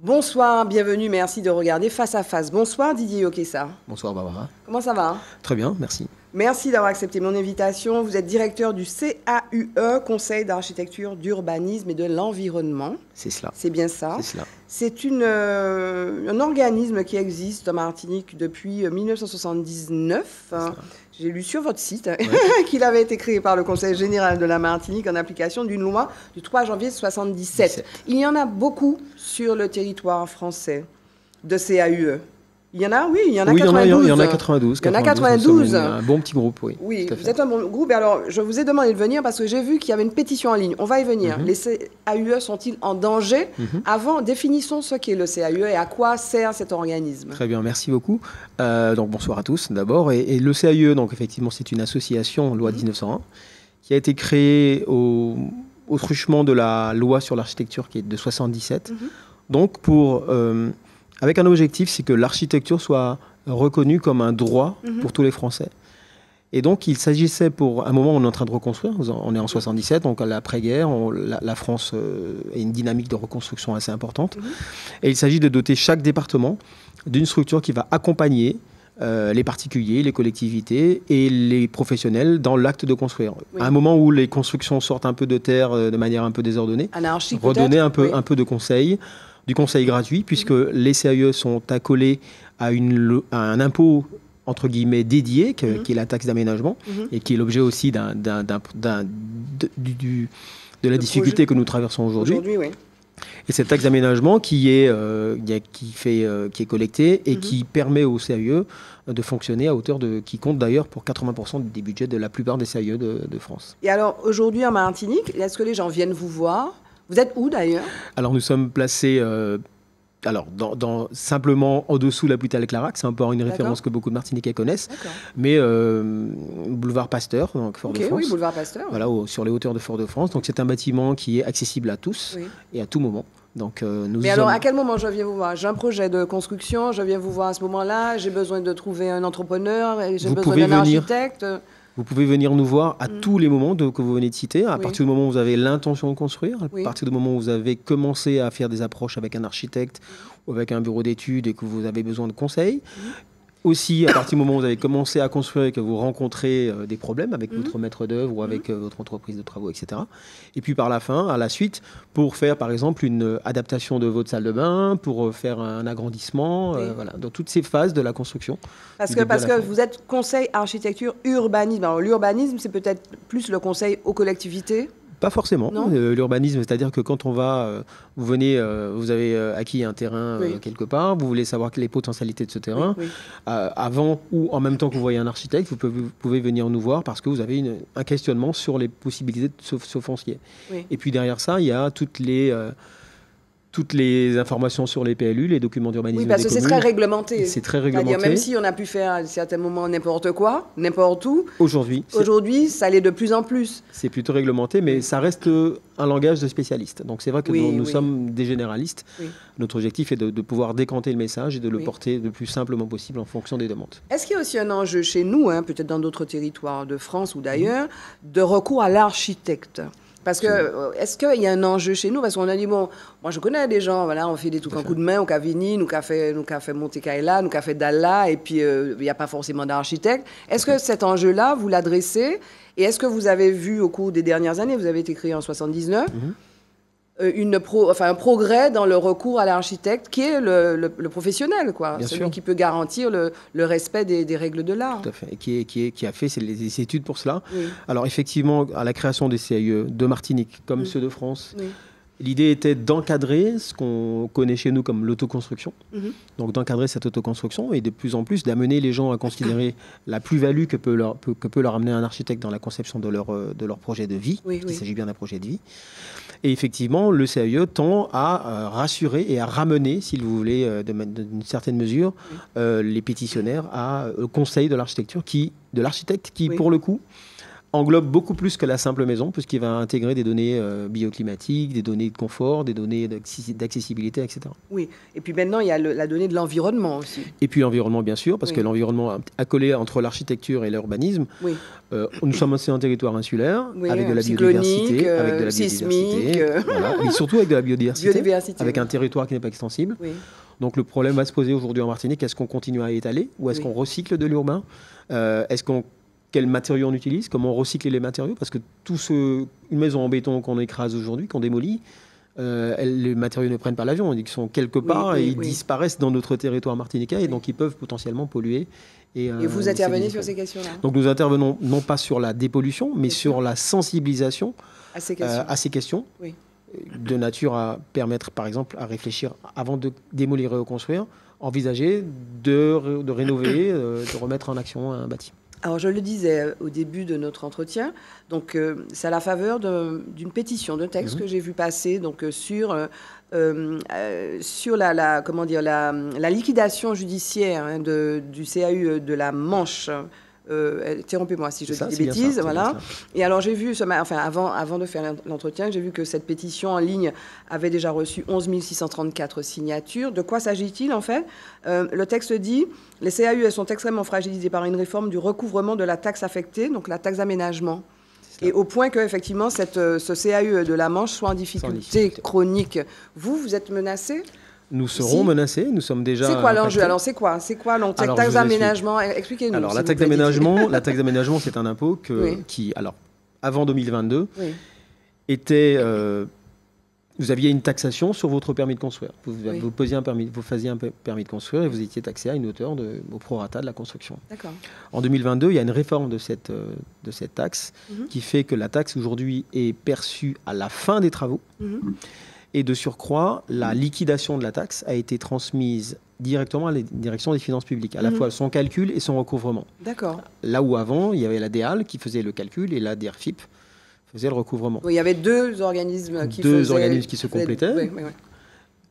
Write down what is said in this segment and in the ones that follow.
Bonsoir, bienvenue, merci de regarder Face à Face. Bonsoir Didier Okessa. Bonsoir Barbara. Comment ça va? Très bien, merci. Merci d'avoir accepté mon invitation. Vous êtes directeur du CAUE, Conseil d'architecture, d'urbanisme et de l'environnement. C'est cela. C'est bien ça. C'est cela. C'est un organisme qui existe en Martinique depuis 1979. J'ai lu sur votre site qu'il avait été créé par le Conseil général de la Martinique en application d'une loi du 3 janvier 1977. Il y en a beaucoup sur le territoire français de CAUE. Il y en a, oui, il y en a 92. Il y en a 92. Il y en a 92. Un bon petit groupe, oui. Oui, vous êtes un bon groupe. Et alors, je vous ai demandé de venir parce que j'ai vu qu'il y avait une pétition en ligne. On va y venir. Les CAUE sont-ils en danger? Avant, définissons ce qu'est le CAUE et à quoi sert cet organisme. Très bien, merci beaucoup. Donc, bonsoir à tous d'abord. Et le CAUE, donc, effectivement, c'est une association, loi 1901, qui a été créée au truchement de la loi sur l'architecture qui est de 77. Donc, avec un objectif, c'est que l'architecture soit reconnue comme un droit pour tous les Français. Et donc, il s'agissait pour un moment, on est en train de reconstruire, on est en 77, donc à l'après-guerre, la France a une dynamique de reconstruction assez importante. Et il s'agit de doter chaque département d'une structure qui va accompagner les particuliers, les collectivités et les professionnels dans l'acte de construire. À un moment où les constructions sortent un peu de terre de manière un peu désordonnée, redonner un peu de conseils, du conseil gratuit, puisque les CAUE sont accolés à un impôt entre guillemets dédié, qui est la taxe d'aménagement, et qui est l'objet aussi de la difficulté que nous traversons aujourd'hui. Et cette taxe d'aménagement qui est collectée et qui permet aux CAUE de fonctionner à hauteur qui compte d'ailleurs pour 80% des budgets de la plupart des CAUE de France. Et alors, aujourd'hui en Martinique, est-ce que les gens viennent vous voir? Vous êtes où d'ailleurs? Alors nous sommes placés simplement en dessous de la Butte Clarac, c'est un peu une référence que beaucoup de Martiniquais connaissent, mais boulevard Pasteur, donc Fort-de-France. Oui, boulevard Pasteur. Voilà, sur les hauteurs de Fort-de-France. Donc c'est un bâtiment qui est accessible à tous et à tout moment. Donc, alors, à quel moment je viens vous voir? J'ai un projet de construction, je viens vous voir à ce moment-là, j'ai besoin de trouver un entrepreneur, j'ai besoin d'un architecte. Vous pouvez venir nous voir à tous les moments que vous venez de citer, à partir du moment où vous avez l'intention de construire, à partir du moment où vous avez commencé à faire des approches avec un architecte ou avec un bureau d'études et que vous avez besoin de conseils. Aussi, à partir du moment où vous avez commencé à construire et que vous rencontrez des problèmes avec votre maître d'œuvre ou avec votre entreprise de travaux, etc. Et puis par la fin, à la suite, pour faire par exemple une adaptation de votre salle de bain, pour faire un agrandissement, voilà, dans toutes ces phases de la construction. Parce que vous êtes conseil architecture urbanisme. Alors l'urbanisme, c'est peut-être plus le conseil aux collectivités? Pas forcément. L'urbanisme, c'est-à-dire que quand on va, vous avez acquis un terrain quelque part, vous voulez savoir les potentialités de ce terrain. Avant ou en même temps que vous voyez un architecte, vous pouvez venir nous voir parce que vous avez un questionnement sur les possibilités de ce foncier. Et puis derrière ça, il y a toutes les informations sur les PLU, les documents d'urbanisme. Oui, parce que c'est très réglementé. C'est très réglementé. C'est-à-dire, même si on a pu faire à certains moments n'importe quoi, n'importe où, aujourd'hui, ça l'est de plus en plus. C'est plutôt réglementé, mais ça reste un langage de spécialiste. Donc c'est vrai que nous sommes des généralistes. Notre objectif est de pouvoir décanter le message et de le porter le plus simplement possible en fonction des demandes. Est-ce qu'il y a aussi un enjeu chez nous, peut-être dans d'autres territoires de France ou d'ailleurs, de recours à l'architecte? Parce que, est-ce qu'il y a un enjeu chez nous? Parce qu'on a dit, bon, moi je connais des gens, voilà, on fait des trucs en coup de main, on a Vini, nous a fait Monte Kaila, nous a fait Dalla, et puis il n'y a pas forcément d'architecte. Est-ce que cet enjeu-là, vous l'adressez? Et est-ce que vous avez vu au cours des dernières années, vous avez été créé en 79, un progrès dans le recours à l'architecte qui est le professionnel, quoi, celui qui peut garantir le respect des règles de l'art. Tout à fait, et qui a fait les études pour cela. Alors effectivement, à la création des CAUE de Martinique, comme ceux de France, l'idée était d'encadrer ce qu'on connaît chez nous comme l'autoconstruction. Donc d'encadrer cette autoconstruction et de plus en plus d'amener les gens à considérer la plus-value que peut leur amener un architecte dans la conception de leur projet de vie. Il s'agit bien d'un projet de vie. Et effectivement, le CAUE tend à rassurer et à ramener, si vous voulez, d'une certaine mesure, les pétitionnaires au conseil de l'architecture, de l'architecte qui, pour le coup, englobe beaucoup plus que la simple maison, puisqu'il va intégrer des données bioclimatiques, des données de confort, des données d'accessibilité, etc. Oui, et puis maintenant, il y a la donnée de l'environnement aussi. Et puis l'environnement, bien sûr, parce que l'environnement accolé entre l'architecture et l'urbanisme. Oui. Nous sommes aussi un territoire insulaire, avec de la cyclonique, biodiversité, sismique, voilà, mais surtout avec de la biodiversité, avec oui. un territoire qui n'est pas extensible. Oui. Donc le problème va se poser aujourd'hui en Martinique, est-ce qu'on continue à étaler ou est-ce qu'on recycle de l'urbain? Quels matériaux on utilise? Comment recycler les matériaux? Parce que une maison en béton qu'on écrase aujourd'hui, qu'on démolit, les matériaux ne prennent pas l'avion, ils sont quelque part et ils disparaissent dans notre territoire martiniquais et donc ils peuvent potentiellement polluer. Et vous intervenez sur ces questions-là? Donc nous intervenons non pas sur la dépollution, mais sur la sensibilisation à ces questions, oui. De nature à permettre, par exemple, à réfléchir avant de démolir et reconstruire, envisager de rénover, de remettre en action un bâtiment. Alors, je le disais au début de notre entretien, donc c'est à la faveur d'une pétition, d'un texte que j'ai vu passer donc, sur la liquidation judiciaire du CAU de la Manche. Interrompez-moi si je dis des bêtises, voilà. Et alors j'ai vu, avant de faire l'entretien, j'ai vu que cette pétition en ligne avait déjà reçu 11 634 signatures. De quoi s'agit-il en fait? Le texte dit: les CAU sont extrêmement fragilisés par une réforme du recouvrement de la taxe affectée, donc la taxe d'aménagement. Et au point que effectivement ce CAU de la Manche soit en difficulté chronique. Vous êtes menacé? Nous serons menacés, nous sommes déjà... C'est quoi l'enjeu? Alors, c'est quoi la taxe d'aménagement? Expliquez-nous. Alors, la taxe d'aménagement, c'est un impôt qui, alors, avant 2022, était... vous aviez une taxation sur votre permis de construire. Vous faisiez un permis de construire et vous étiez taxé à une hauteur au prorata de la construction. D'accord. En 2022, il y a une réforme de cette taxe qui fait que la taxe, aujourd'hui, est perçue à la fin des travaux. Et de surcroît, la liquidation de la taxe a été transmise directement à la direction des finances publiques, à la fois son calcul et son recouvrement. D'accord. Là où avant, il y avait la DEAL qui faisait le calcul et la DERFIP faisait le recouvrement. Oui, il y avait deux organismes qui se complétaient.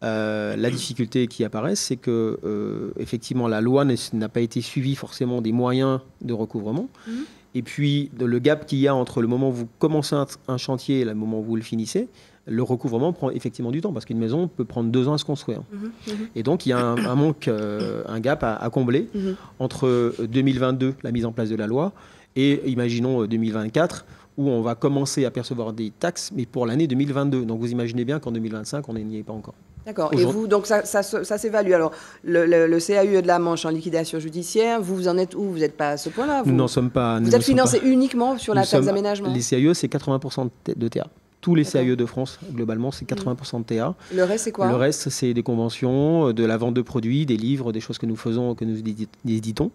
La difficulté qui apparaît, c'est que effectivement, la loi n'a pas été suivie forcément des moyens de recouvrement. Et puis, le gap qu'il y a entre le moment où vous commencez un chantier et le moment où vous le finissez, le recouvrement prend effectivement du temps, parce qu'une maison peut prendre 2 ans à se construire. Et donc, il y a un manque, un gap à combler entre 2022, la mise en place de la loi, et imaginons 2024, où on va commencer à percevoir des taxes, mais pour l'année 2022. Donc, vous imaginez bien qu'en 2025, on n'y est pas encore. D'accord. Et vous, donc ça s'évalue. Alors, le CAU de la Manche en liquidation judiciaire, vous en êtes où? Vous n'êtes pas à ce point-là? Nous n'en sommes pas. Vous êtes financé uniquement sur la taxe d'aménagement? Les CAE, c'est 80% de TA. Tous les CAE de France, globalement, c'est 80% de TA. Le reste, c'est quoi? Le reste, c'est des conventions, de la vente de produits, des livres, des choses que nous faisons, que nous éditons.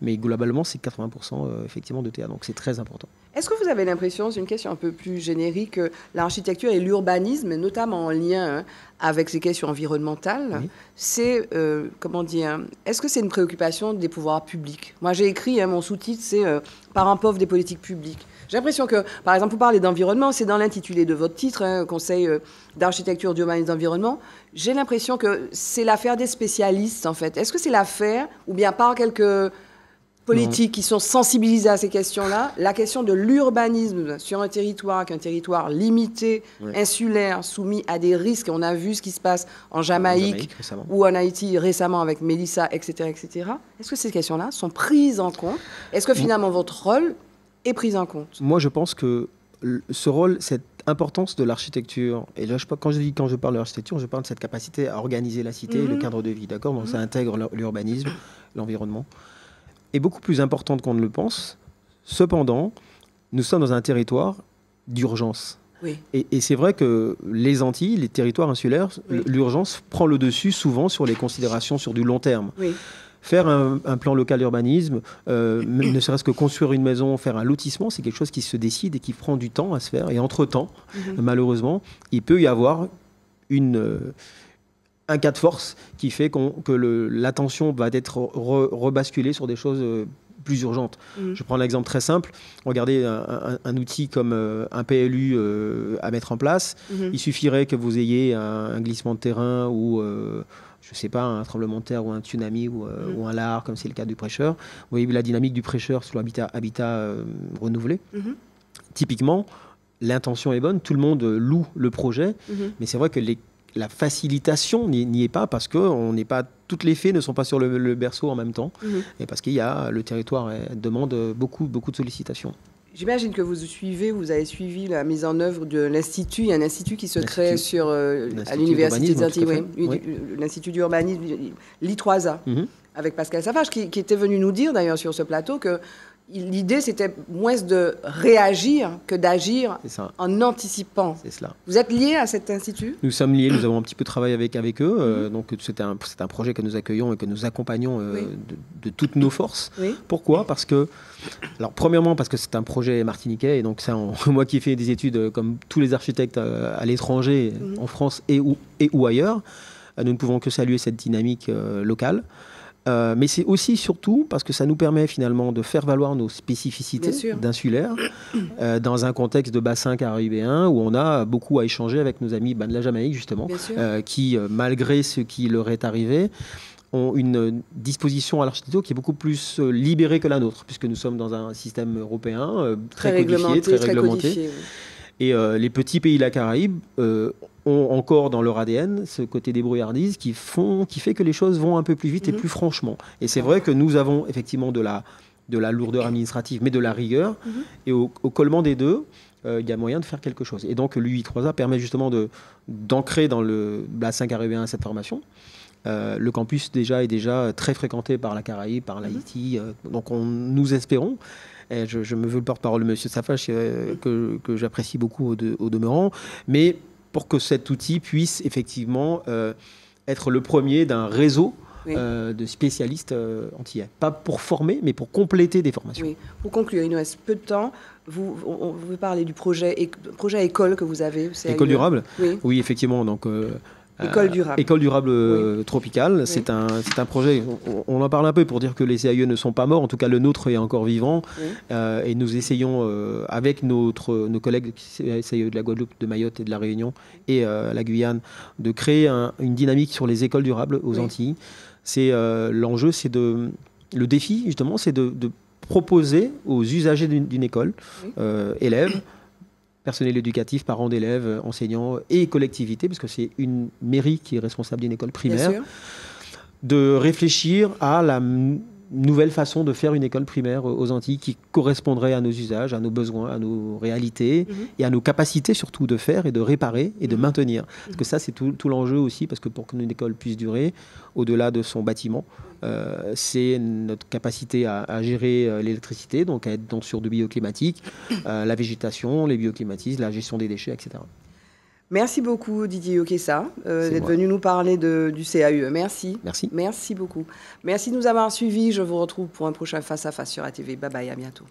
Mais globalement, c'est 80% effectivement de TA. Donc, c'est très important. Est-ce que vous avez l'impression, c'est une question un peu plus générique, que l'architecture et l'urbanisme, notamment en lien avec ces questions environnementales, c'est, est-ce que c'est une préoccupation des pouvoirs publics? Moi, j'ai écrit, mon sous-titre, c'est parents pauvres des politiques publiques. J'ai l'impression que, par exemple, vous parlez d'environnement, c'est dans l'intitulé de votre titre, Conseil d'architecture, d'urbanisme, d'environnement. J'ai l'impression que c'est l'affaire des spécialistes, en fait. Est-ce que c'est l'affaire, ou bien par quelques politiques qui sont sensibilisés à ces questions-là, la question de l'urbanisme sur un territoire, qu'un territoire limité, insulaire, soumis à des risques. On a vu ce qui se passe en Jamaïque ou en Haïti récemment avec Mélissa, etc., etc. Est-ce que ces questions-là sont prises en compte? Est-ce que finalement votre rôle est pris en compte? Moi, je pense que ce rôle, cette importance de l'architecture, et là, quand je parle de l'architecture, je parle de cette capacité à organiser la cité, le cadre de vie, d'accord? Donc, ça intègre l'urbanisme, l'environnement, est beaucoup plus importante qu'on ne le pense. Cependant, nous sommes dans un territoire d'urgence. Oui. Et c'est vrai que les Antilles, les territoires insulaires, l'urgence prend le dessus souvent sur les considérations sur du long terme. Oui. Faire un plan local d'urbanisme, ne serait-ce que construire une maison, faire un lotissement, c'est quelque chose qui se décide et qui prend du temps à se faire. Et entre-temps, malheureusement, il peut y avoir un cas de force qui fait que l'attention va être rebasculée sur des choses plus urgentes. Je prends l'exemple très simple. Regardez un outil comme un PLU à mettre en place. Il suffirait que vous ayez un glissement de terrain ou je ne sais pas, un tremblement de terre ou un tsunami ou un lahar, comme c'est le cas du prêcheur. Vous voyez la dynamique du prêcheur sur l'habitat renouvelé. Typiquement, l'intention est bonne, tout le monde loue le projet, mais c'est vrai que la facilitation n'y est pas parce que toutes les fées ne sont pas sur le berceau en même temps, et parce le territoire demande beaucoup de sollicitations. J'imagine que vous avez suivi la mise en œuvre de l'Institut. Il y a un institut qui se crée à l'Université de Saint-Yves, l'Institut d'urbanisme, l'I3A, avec Pascal Savage, qui était venu nous dire d'ailleurs sur ce plateau que l'idée, c'était moins de réagir que d'agir en anticipant. C'est cela. Vous êtes lié à cet institut ? Nous sommes liés, nous avons un petit peu travaillé avec eux. Donc c'est un projet que nous accueillons et que nous accompagnons de toutes nos forces. Pourquoi ? Premièrement, parce que c'est un projet martiniquais. Et donc moi qui ai fait des études comme tous les architectes à l'étranger, en France et ou ailleurs, nous ne pouvons que saluer cette dynamique locale. Mais c'est aussi surtout parce que ça nous permet finalement de faire valoir nos spécificités d'insulaires dans un contexte de bassin caribéen où on a beaucoup à échanger avec nos amis de la Jamaïque justement, qui malgré ce qui leur est arrivé ont une disposition à l'architecture qui est beaucoup plus libérée que la nôtre, puisque nous sommes dans un système européen très codifié, très réglementé. Et les petits pays de la Caraïbe ont encore dans leur ADN ce côté débrouillardise qui fait que les choses vont un peu plus vite et plus franchement. Et c'est vrai que nous avons effectivement de la lourdeur administrative, mais de la rigueur. Et au collement des deux, il y a moyen de faire quelque chose. Et donc l'UI3A permet justement d'ancrer dans le bassin caribéen cette formation. Le campus est déjà très fréquenté par la Caraïbe, par l'Haïti. Donc nous espérons. Et je me veux le porte-parole de M. Safache, que j'apprécie beaucoup au demeurant, mais pour que cet outil puisse effectivement être le premier d'un réseau de spécialistes antillais. Pas pour former, mais pour compléter des formations. Oui. Pour conclure, il nous reste peu de temps. On veut parler du projet école que vous avez. École durable ? Oui, effectivement. Donc, École durable. École durable tropicale, c'est un projet, on en parle un peu pour dire que les CAE ne sont pas morts, en tout cas le nôtre est encore vivant, et nous essayons avec nos collègues CAE de la Guadeloupe, de Mayotte et de la Réunion et la Guyane, de créer une dynamique sur les écoles durables aux Antilles. L'enjeu, le défi justement, c'est de proposer aux usagers d'une école, élèves, personnel éducatif, parents d'élèves, enseignants et collectivités, parce que c'est une mairie qui est responsable d'une école primaire, de réfléchir à la nouvelle façon de faire une école primaire aux Antilles qui correspondrait à nos usages, à nos besoins, à nos réalités et à nos capacités surtout de faire et de réparer et de maintenir. Parce que ça, c'est tout l'enjeu aussi, parce que pour qu'une école puisse durer, au-delà de son bâtiment, c'est notre capacité à gérer l'électricité, donc à être sur du bioclimatique, la végétation, les bioclimatismes, la gestion des déchets, etc. Merci beaucoup Didier Okessa d'être venu nous parler du CAUE. Merci. Merci beaucoup. Merci de nous avoir suivis. Je vous retrouve pour un prochain Face à Face sur ATV. Bye bye, à bientôt.